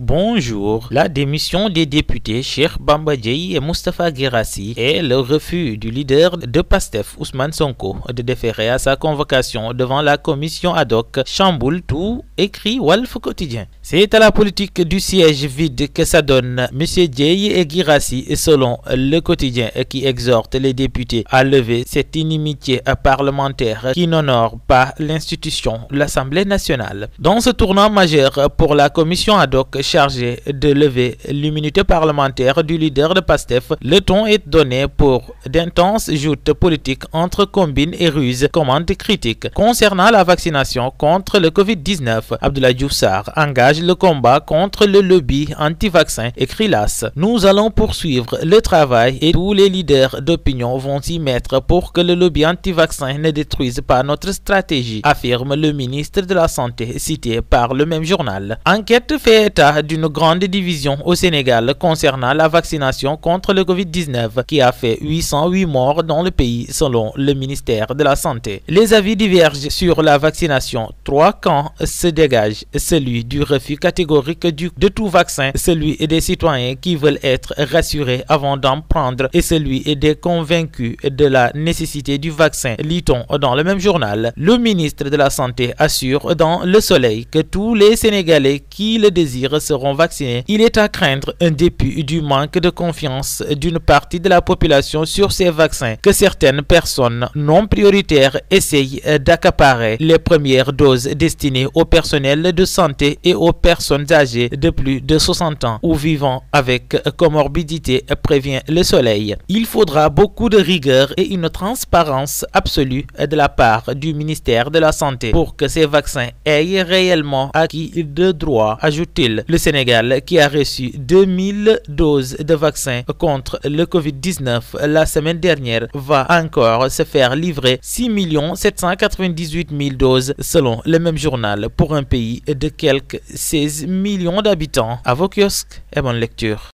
Bonjour. La démission des députés Cheikh Bamba Dièye et Moustapha Guirassy et le refus du leader de PASTEF Ousmane Sonko de déférer à sa convocation devant la commission ad hoc chamboule tout, écrit Walf Quotidien. C'est à la politique du siège vide que s'adonnent M. Dièye et Guirassy selon le quotidien qui exhorte les députés à lever cette inimitié parlementaire qui n'honore pas l'institution, l'Assemblée nationale. Dans ce tournant majeur pour la commission ad hoc chargé de lever l'immunité parlementaire du leader de PASTEF, le ton est donné pour d'intenses joutes politiques entre combines et ruses, commandes critiques. Concernant la vaccination contre le Covid-19, Abdoulaye Diouf Sarr engage le combat contre le lobby anti-vaccin, écrit l'AS. Nous allons poursuivre le travail et tous les leaders d'opinion vont s'y mettre pour que le lobby anti-vaccin ne détruise pas notre stratégie, affirme le ministre de la Santé, cité par le même journal. Enquête fait état d'une grande division au Sénégal concernant la vaccination contre le Covid-19 qui a fait 808 morts dans le pays selon le ministère de la Santé. Les avis divergent sur la vaccination. Trois camps se dégagent, celui du refus catégorique de tout vaccin, celui des citoyens qui veulent être rassurés avant d'en prendre et celui des convaincus de la nécessité du vaccin, lit-on dans le même journal. Le ministre de la Santé assure dans Le Soleil que tous les Sénégalais qui le désirent seront vaccinés. Il est à craindre un dépit du manque de confiance d'une partie de la population sur ces vaccins que certaines personnes non prioritaires essayent d'accaparer les premières doses destinées au personnel de santé et aux personnes âgées de plus de 60 ans ou vivant avec comorbidité, prévient Le Soleil. Il faudra beaucoup de rigueur et une transparence absolue de la part du ministère de la Santé pour que ces vaccins aient réellement acquis de droit, ajoute-t-il. Le Sénégal, qui a reçu 2000 doses de vaccins contre le Covid-19 la semaine dernière, va encore se faire livrer 6 798 000 doses selon le même journal pour un pays de quelques 16 millions d'habitants. À vos kiosques et bonne lecture.